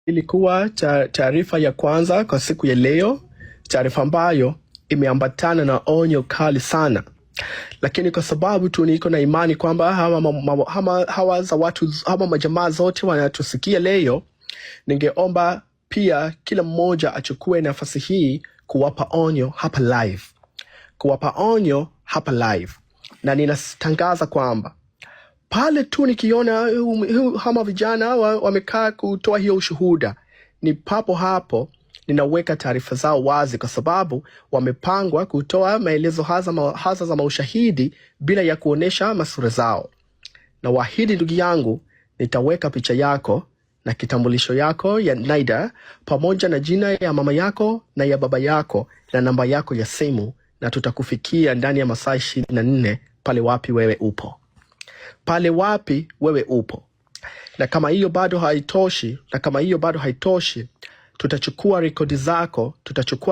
ilikuwa taarifa ya kwanza kwa siku ya leo, taarifa ambayo imeambatana na onyo kali sana, lakini kwa sababu tu niko na imani kwamba hawa majamaa zote wanatusikia leo, ningeomba pia kila mmoja achukue nafasi hii kuwapa onyo hapa live, na ninatangaza kwamba pale tu nikiona hama vijana wamekaa kutoa hiyo ushuhuda, ni papo hapo ninaweka taarifa zao wazi, kwa sababu wamepangwa kutoa maelezo hasa za maushahidi bila ya kuonesha masura zao. Na waahidi ndugu yangu, nitaweka picha yako na kitambulisho yako ya NIDA pamoja na jina ya mama yako na ya baba yako na namba yako ya simu, na tutakufikia ndani ya masaa 24 pale wapi wewe upo. Na kama hiyo bado haitoshi, tutachukua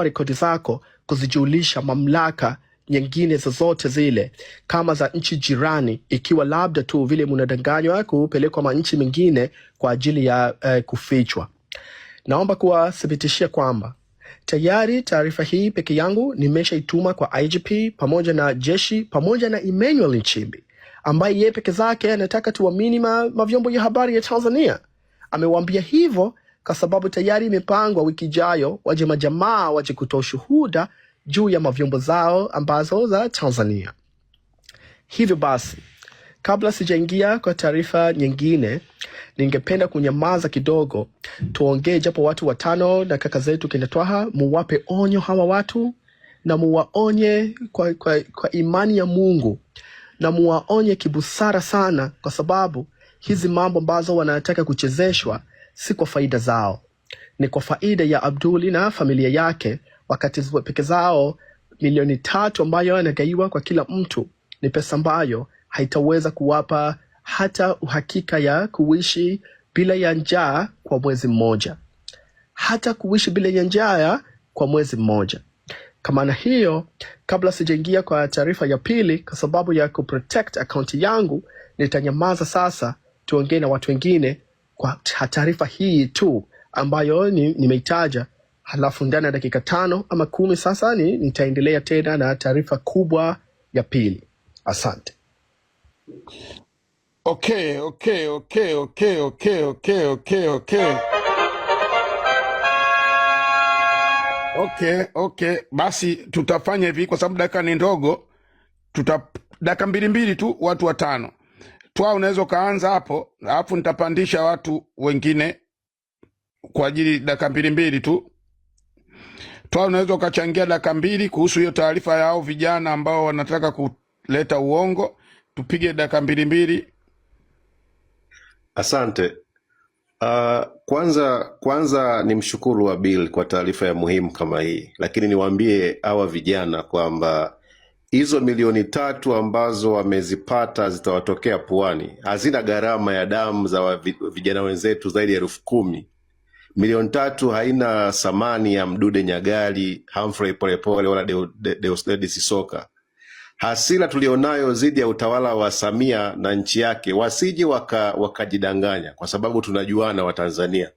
rekodi zako kuzijulisha mamlaka nyingine zozote zile, kama za nchi jirani, ikiwa labda tu vile mnadanganywa kupelekwa nchi mingine kwa ajili ya kufichwa. Naomba kuwathibitishia kwamba tayari taarifa hii peke yangu nimeshaituma kwa IGP pamoja na jeshi pamoja na Emmanuel Nchimbi, ambaye yeye peke zake anataka tuamini mavyombo ya habari ya Tanzania. Amewaambia hivyo kwa sababu tayari imepangwa wiki ijayo waje majamaa waje kutoa ushuhuda juu ya mavyombo zao ambazo za Tanzania. Hivyo basi, kabla sijaingia kwa taarifa nyingine, ningependa kunyamaza kidogo, tuongee japo watu 5 na kaka zetu kina Twaha, muwape onyo hawa watu, na muwaonye kwa imani ya Mungu, na muwaonye kibusara sana, kwa sababu hizi mambo ambazo wanataka kuchezeshwa si kwa faida zao, ni kwa faida ya Abduli na familia yake, wakati peke zao milioni 3 ambayo anagaiwa kwa kila mtu ni pesa ambayo haitaweza kuwapa hata uhakika ya kuishi bila ya njaa kwa mwezi mmoja. Kama na hiyo, kabla sijaingia kwa taarifa ya pili, kwa sababu ya kuprotect account yangu, nitanyamaza sasa, tuongee na watu wengine kwa taarifa hii tu ambayo nimeitaja. Halafu ndani ya dakika 5 ama 10 sasa nitaendelea tena na taarifa kubwa ya pili. Asante. Okay. Basi tutafanya hivi kwa sababu dakika ni ndogo. Dakika 2 tu, watu 5. Twa unaweza kaanza hapo, alafu nitapandisha watu wengine kwa ajili dakika 2 tu. Twa unaweza ukachangia dakika 2 kuhusu hiyo taarifa yao vijana ambao wanataka kuleta uongo. Tupige dakika 2. Asante. Kwanza ni mshukuru wa Bill kwa taarifa ya muhimu kama hii, lakini niwaambie hawa vijana kwamba hizo milioni 3 ambazo wamezipata zitawatokea puani, hazina gharama ya damu za vijana wenzetu zaidi ya 10,000. Milioni 3 haina thamani ya Mdude Nyagali, Humphrey Polepole wala Deusdedith Soka. Hasira tulionayo zidi ya utawala wa Samia na nchi yake, wasije wakajidanganya, kwa sababu tunajuana wa Tanzania.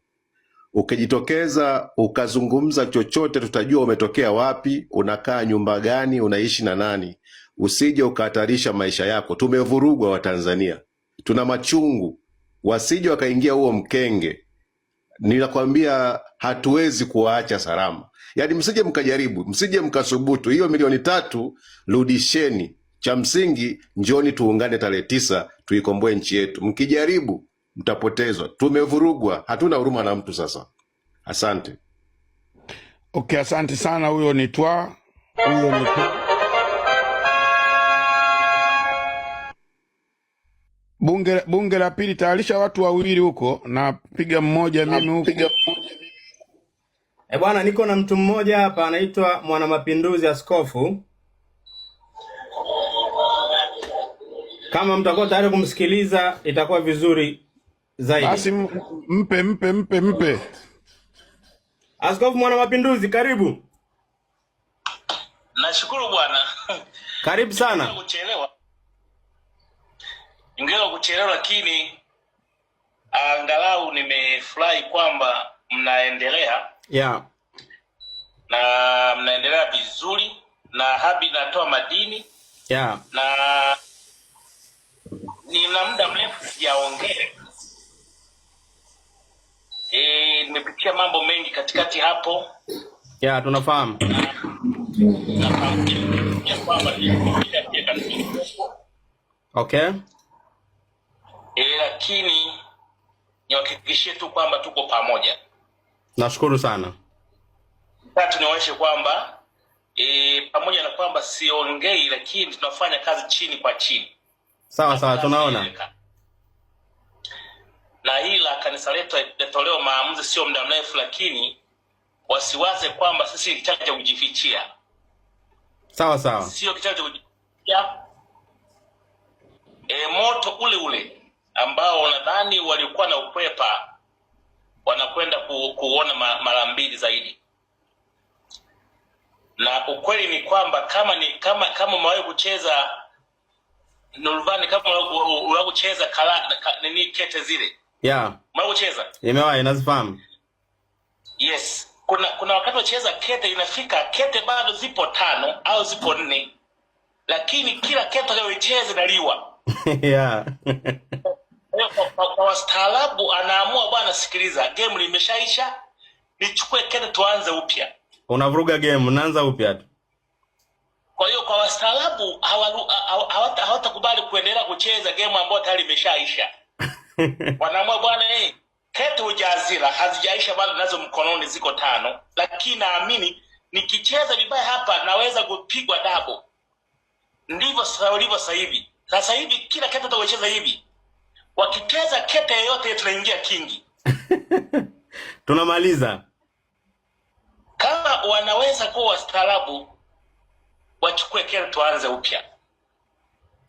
Ukijitokeza ukazungumza chochote, tutajua umetokea wapi, unakaa nyumba gani, unaishi na nani. Usije ukahatarisha maisha yako. Tumevurugwa wa Tanzania, tuna machungu, wasije wakaingia huo mkenge. Ninakwambia hatuwezi kuwaacha salama. Yaani msije mkajaribu, msije mkasubutu. Hiyo milioni 3 rudisheni. Cha msingi njoni tuungane tarehe 9 tuikomboe nchi yetu. Mkijaribu mtapotezwa. Tumevurugwa, hatuna huruma na mtu sasa. Asante. Okay, asante sana. Huyo ni Twa. Bunge la pili tayarisha watu 2 huko, na piga mmoja mimi huko. Bwana, niko na mtu mmoja hapa anaitwa Mwana Mapinduzi Askofu. Kama mtakuwa tayari kumsikiliza itakuwa vizuri zaidi. Basi mpe. Askofu Mwana Mapinduzi, karibu. Nashukuru bwana. Karibu sana. Ingawa kuchelewa lakini angalau nimefurahi kwamba mnaendelea Yeah. na mnaendelea vizuri, na Habi natoa madini Yeah. na nina muda mrefu sijaongea. Nimepitia mambo mengi katikati hapo. Yeah, tunafahamu. Okay. Lakini niwahakikishie tu kwamba tuko pamoja. Nashukuru sana. Sasa niwaonyeshe kwamba pamoja na kwamba siongei, lakini tunafanya kazi chini kwa chini. Sawa sawa, tunaona. Na hili la kanisa letu litatolewa maamuzi sio muda mrefu, lakini wasiwaze kwamba sisi ni kitabu cha kujifichia. Sawa sawa. Sio kitabu cha kujifichia. Moto ule ule ambao nadhani walikuwa na ukwepa wanakwenda kuona mara mbili zaidi. Na ukweli ni kwamba kama umewahi kucheza Nurvani, kama umewahi kucheza nini kete zile. Yeah. Umewahi kucheza? Nimewahi, nazifahamu. Yes. Kuna wakati wacheza kete inafika kete bado zipo 5 au zipo 4. Lakini kila kete unayocheza inaliwa. Yeah. Kwa wastaarabu anaamua, bwana sikiliza, game limeshaisha, nichukue kete tuanze upya. Unavuruga game, unaanza upya tu. Kwa hiyo kwa wastaarabu hawatakubali kuendelea kucheza game ambayo tayari imeshaisha. Wanaamua, bwana kete hujazila, hazijaisha bado, nazo mkononi ziko 5, lakini naamini nikicheza vibaya hapa naweza kupigwa double. Ndivyo sasa hivi. Sasa hivi kila kete utacheza hivi. Wakiteza kete yote tunaingia kingi. Tunamaliza. Kama wanaweza kuwa wastaarabu, wachukue kete tuanze upya.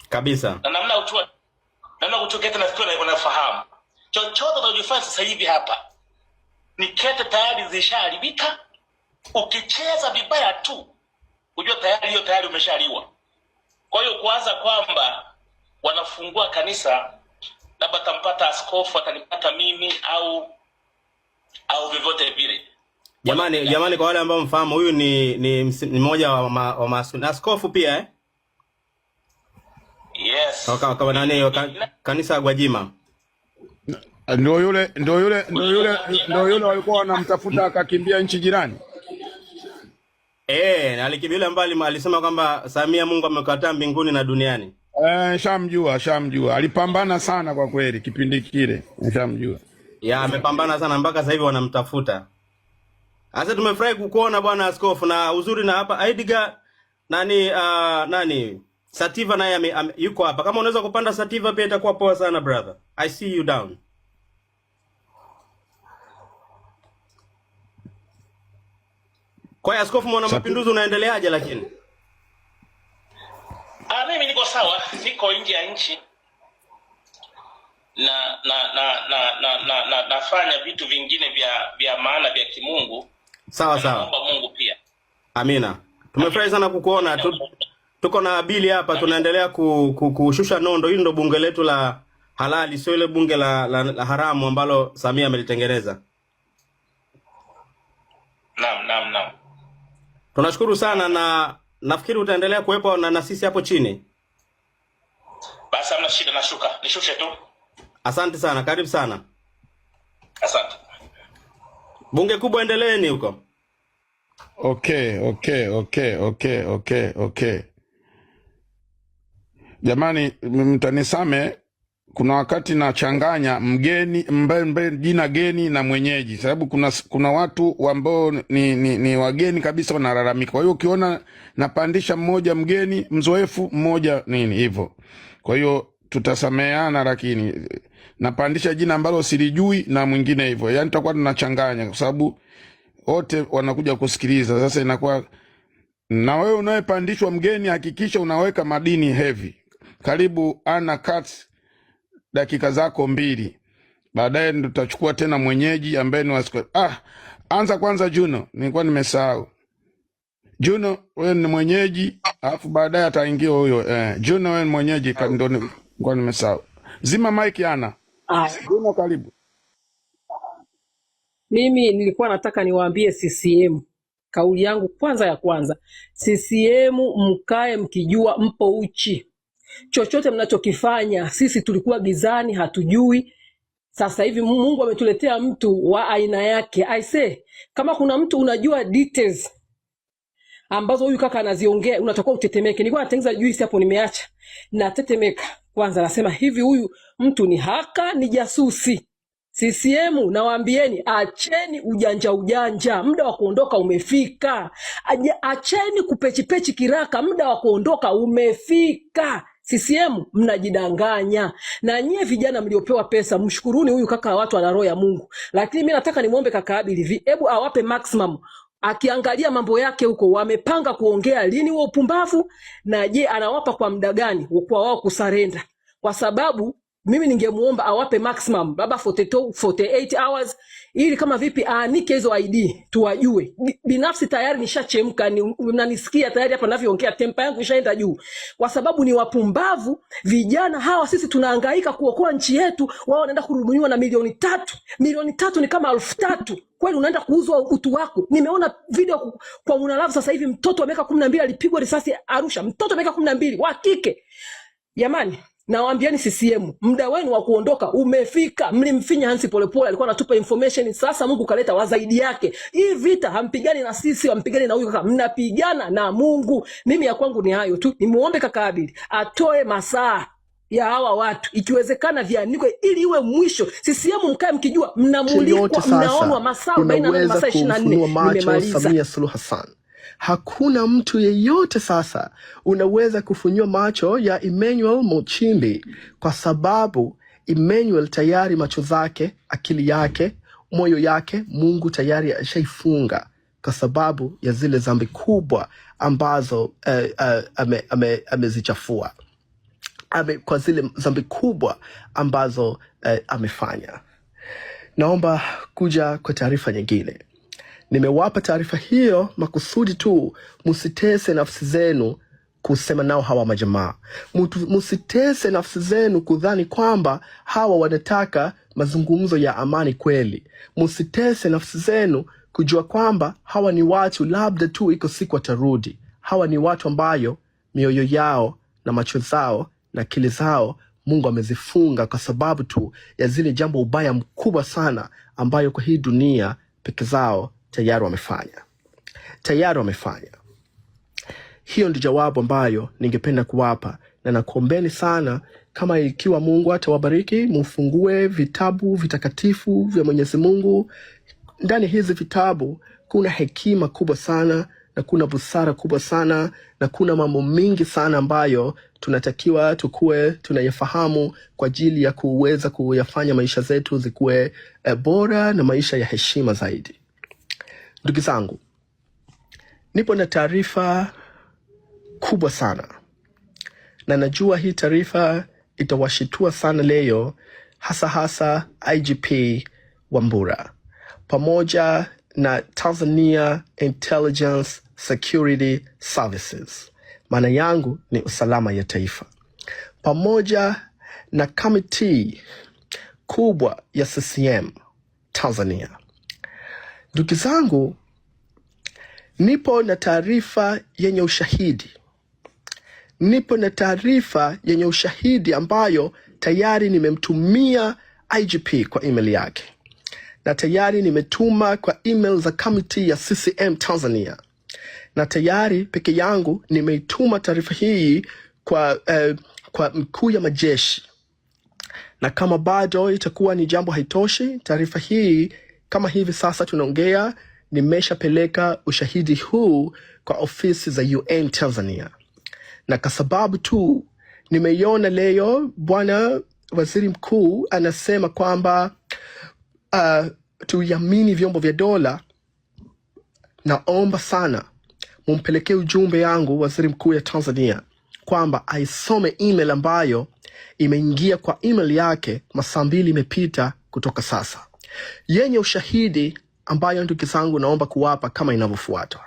Kabisa. Na namna kuchukua kete nafikiri unafahamu. Chochote tunachofanya sasa hivi hapa ni kete tayari zishaharibika. Ukicheza vibaya tu, unajua tayari umeshaliwa. Kwa hiyo kuanza kwamba wanafungua kanisa, labda tampata askofu, atanipata mimi au vyovyote vile. Jamani kwa wale ambao mfahamu, huyu ni mmoja wa maaskofu pia Yes. Kama nani kanisa la Gwajima. Ndio yule walikuwa wanamtafuta akakimbia nchi jirani. Alikimbia mbali, alisema kwamba Samia Mungu amekataa mbinguni na duniani. Shamjua. Alipambana sana kwa kweli kipindi kile. Shamjua. Ya, amepambana sana mpaka sasa hivi wanamtafuta. Sasa tumefurahi kukuona bwana askofu, na uzuri na hapa Edgar nani Sativa naye yuko hapa. Kama unaweza kupanda Sativa pia itakuwa poa sana brother. I see you down. Kwa askofu Mwana Mapinduzi unaendeleaje lakini? Mimi niko sawa, niko nje ya nchi. Nafanya vitu vingine vya maana vya kimungu. Sawa. Naomba Mungu pia. Amina. Tumefurahi sana kukuona. Tuko na Abili hapa, tunaendelea kushusha nondo. Hili ndo bunge letu la halali, sio ile bunge la haramu ambalo Samia amelitengeneza. Naam. Tunashukuru sana, na nafikiri utaendelea kuwepo na sisi hapo chini. Basi hamna shida, nashuka. Nishushe tu. Asante sana, karibu sana. Asante. Bunge kubwa, endeleeni huko. Okay. Jamani, mtanisame, kuna wakati nachanganya mgeni jina geni na mwenyeji, sababu kuna watu ambao ni wageni kabisa wanalalamika. Kwa hiyo ukiona napandisha mmoja mgeni mzoefu, mmoja nini hivyo, kwa hiyo tutasameana, lakini napandisha jina ambalo silijui na mwingine hivyo, yani tutakuwa tunachanganya kwa sababu wote wanakuja kusikiliza. Sasa inakuwa, na wewe unayepandishwa mgeni hakikisha unaweka madini heavy. Karibu Ana Katz, dakika zako 2. Baadaye tutachukua tena mwenyeji ambaye ni anza kwanza Juno, nilikuwa nimesahau. Juno wewe ni mwenyeji, alafu baadaye ataingia huyo. Juno wewe ni mwenyeji, ndio nilikuwa nimesahau. Zima mic Ana. Juno karibu. Mimi nilikuwa nataka niwaambie CCM, kauli yangu ya kwanza, CCM mkae mkijua mpo uchi. Chochote mnachokifanya, sisi tulikuwa gizani hatujui. Sasa hivi Mungu ametuletea mtu wa aina yake. I say, kama kuna mtu unajua details ambazo huyu kaka anaziongea, unatakiwa utetemeke. Nilikuwa natengeneza juice hapo, nimeacha na tetemeka. Kwanza nasema hivi, huyu mtu ni haka, ni jasusi. CCM nawaambieni, acheni ujanja, muda wa kuondoka umefika. Acheni kupechipechi kiraka, muda wa kuondoka umefika. CCM mnajidanganya. Na nyie vijana mliopewa pesa, mshukuruni huyu kaka, watu ana roho ya Mungu. Lakini mimi nataka nimuombe kaka Abili hivi, hebu awape maximum. Akiangalia mambo yake huko, wamepanga kuongea lini huo upumbavu, na je anawapa kwa muda gani kwa wao kusarenda? Kwa sababu mimi ningemuomba awape maximum baba 48 hours, ili kama vipi aanike hizo ID tuwajue. Binafsi tayari nishachemka, mnanisikia tayari hapa ninavyoongea, tempa yangu ishaenda juu, kwa sababu ni wapumbavu vijana hawa. Sisi tunahangaika kuokoa nchi yetu, wao wanaenda kurubuniwa na milioni 3. Milioni 3 ni kama 3,000. Kweli unaenda kuuzwa utu wako? Nimeona video kwa Unalavu sasa hivi, mtoto wa miaka 12 alipigwa risasi Arusha, mtoto wa miaka 12 wa kike. Jamani, nawaambieni CCM, muda wenu wa kuondoka umefika. Mlimfinya Hansi Polepole, alikuwa anatupa information. Sasa Mungu kaleta wazaidi yake. Hii vita hampigani na sisi, hampigani na huyu kaka, mnapigana na Mungu. Mimi ya kwangu ni hayo tu. Nimuombe kaka Abili atoe masaa ya hawa watu, ikiwezekana vianikwe ili iwe mwisho. CCM mkae mkijua mnamulikwa, mnaonwa masaa 40 masaa 24. Nimemaliza. Samia Suluhu Hassan. Hakuna mtu yeyote sasa unaweza kufunyua macho ya Emmanuel Nchimbi, kwa sababu Emmanuel tayari macho zake, akili yake, moyo yake Mungu tayari ashaifunga kwa sababu ya zile dhambi kubwa ambazo amezichafua, kwa zile dhambi kubwa ambazo amefanya. Naomba kuja kwa taarifa nyingine. Nimewapa taarifa hiyo makusudi tu musitese nafsi zenu kusema nao hawa majamaa. Musitese nafsi zenu kudhani kwamba hawa wanataka mazungumzo ya amani kweli. Musitese nafsi zenu kujua kwamba hawa ni watu labda tu iko siku watarudi. Hawa ni watu ambayo mioyo yao na macho zao na akili zao Mungu amezifunga kwa sababu tu ya zile jambo ubaya mkubwa sana ambayo kwa hii dunia peke zao tayari wamefanya. Hiyo ndio jawabu ambayo ningependa kuwapa, na nakuombeni sana, kama ikiwa Mungu atawabariki, mfungue vitabu vitakatifu vya Mwenyezi Mungu. Ndani hizi vitabu kuna hekima kubwa sana, na kuna busara kubwa sana, na kuna mambo mingi sana ambayo tunatakiwa tukue tunayafahamu kwa ajili ya kuweza kuyafanya maisha zetu zikuwe bora na maisha ya heshima zaidi. Ndugu zangu, nipo na taarifa kubwa sana, na najua hii taarifa itawashitua sana leo, hasa IGP Wambura pamoja na Tanzania Intelligence Security Services, maana yangu ni usalama ya taifa, pamoja na kamati kubwa ya CCM Tanzania. Ndugu zangu, nipo na taarifa yenye ushahidi, ambayo tayari nimemtumia IGP kwa email yake, na tayari nimetuma kwa email za kamati ya CCM Tanzania, na tayari peke yangu nimeituma taarifa hii kwa mkuu ya majeshi. Na kama bado itakuwa ni jambo haitoshi, taarifa hii kama hivi sasa tunaongea, nimeshapeleka ushahidi huu kwa ofisi za UN Tanzania. Na kwa sababu tu nimeiona leo bwana waziri mkuu anasema kwamba tuyamini vyombo vya dola, naomba sana mumpelekee ujumbe yangu waziri mkuu ya Tanzania kwamba aisome email ambayo imeingia kwa email yake masaa 2 imepita kutoka sasa, yenye ushahidi ambayo ndugu zangu naomba kuwapa kama inavyofuata.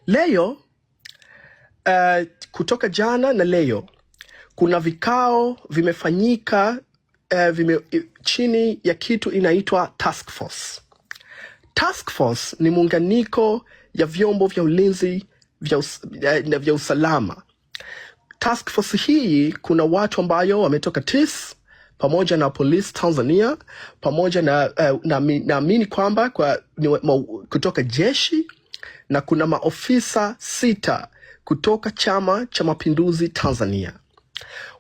Leo kutoka jana na leo kuna vikao vimefanyika chini ya kitu inaitwa task force. Task Force ni muunganiko ya vyombo vya ulinzi vya usalama. Task Force hii kuna watu ambayo wametoka TIS pamoja na Police Tanzania pamoja naamini kwamba kutoka jeshi, na kuna maofisa 6 kutoka Chama cha Mapinduzi Tanzania.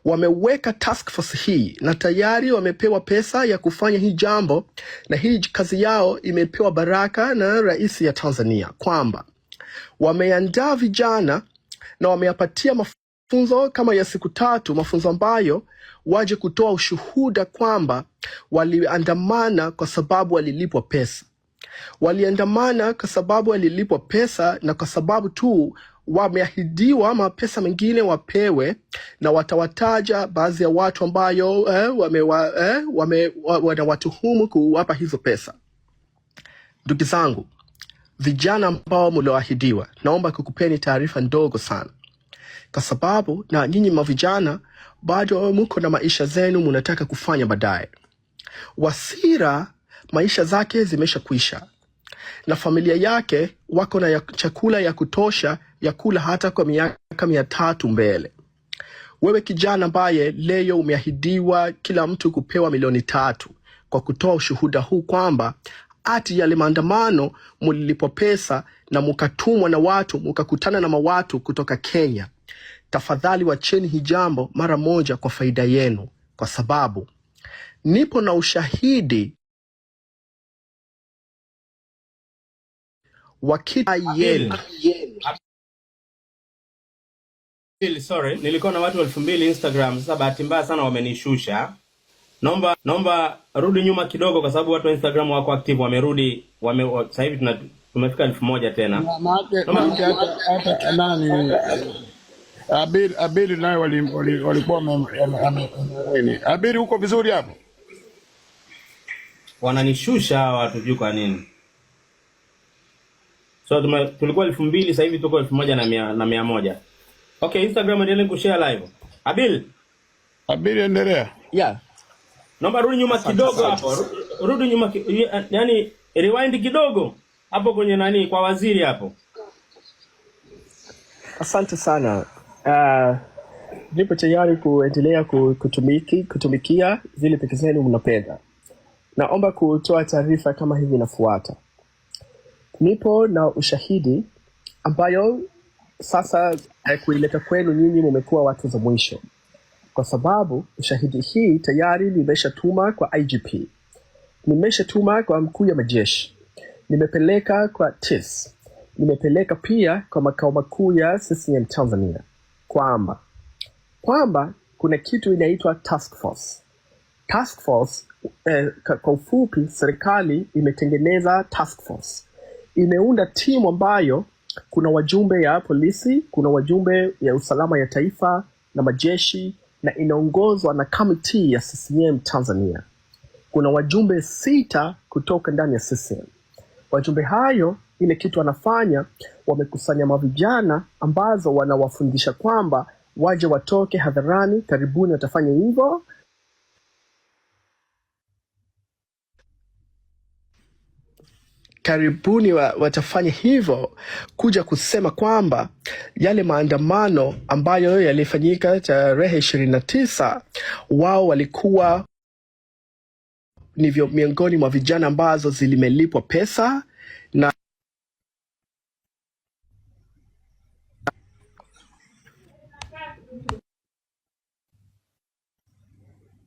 Wameweka task force hii na tayari wamepewa pesa ya kufanya hii jambo, na hii kazi yao imepewa baraka na Rais ya Tanzania, kwamba wameandaa vijana na wamewapatia mafunzo kama ya siku 3, mafunzo ambayo waje kutoa ushuhuda kwamba waliandamana kwa sababu walilipwa pesa. Waliandamana kwa sababu walilipwa pesa, na kwa sababu tu wameahidiwa mapesa mengine wapewe, na watawataja baadhi ya watu ambayo wanawatuhumu kuwapa hizo pesa. Ndugu zangu, vijana ambao mlioahidiwa, naomba kukupeni taarifa ndogo sana, kwa sababu na nyinyi mavijana bado mko na maisha zenu mnataka kufanya baadaye. Wasira maisha zake zimesha kuisha, na familia yake wako na chakula ya kutosha ya kula hata kwa miaka 300 mbele. Wewe kijana ambaye leo umeahidiwa kila mtu kupewa milioni 3 kwa kutoa ushuhuda huu kwamba ati yale maandamano mulilipwa pesa na mukatumwa na watu, mukakutana na mawatu kutoka Kenya, tafadhali wacheni hii jambo mara moja kwa faida yenu, kwa sababu nipo na ushahidi wa kitu yenu. Sorry, nilikuwa na watu 2000 Instagram, sasa bahati mbaya sana wamenishusha. Naomba rudi nyuma kidogo, kwa sababu watu wa Instagram wako active, wamerudi, sasa hivi tumefika 1000 tena. Hata nani Abiri naye walikuwa Abiri, uko vizuri hapo? Wananishusha watu juu kwa nini? So tulikuwa 2000, sasa hivi tuko 1100. Okay, Instagram endelee kushare live. Abiri endelea. Yeah. Naomba rudi nyuma kidogo hapo. Rudi nyuma yani rewind kidogo hapo kwenye nani kwa waziri hapo. Asante sana. Nipo tayari kuendelea kutumikia zile peke zenu mnapenda. Naomba kutoa taarifa kama hivi inafuata. Nipo na ushahidi ambayo sasa kuileta kwenu nyinyi mmekuwa watu za mwisho, kwa sababu ushahidi hii tayari nimeshatuma kwa IGP, nimeshatuma kwa mkuu ya majeshi, nimepeleka kwa TIS, nimepeleka pia kwa makao makuu ya CCM Tanzania, kwamba kuna kitu inaitwa task force. Task force kwa ufupi, serikali imetengeneza task force, imeunda timu ambayo kuna wajumbe ya polisi, kuna wajumbe ya usalama ya taifa na majeshi, na inaongozwa na kamati ya CCM Tanzania. Kuna wajumbe 6 kutoka ndani ya CCM. Wajumbe hayo, ile kitu wanafanya, wamekusanya mavijana ambazo wanawafundisha kwamba waje watoke hadharani, karibuni watafanya hivyo. Karibuni watafanya hivyo, kuja kusema kwamba yale maandamano ambayo yalifanyika tarehe 29, wao walikuwa ni miongoni mwa vijana ambazo zilimelipwa pesa, na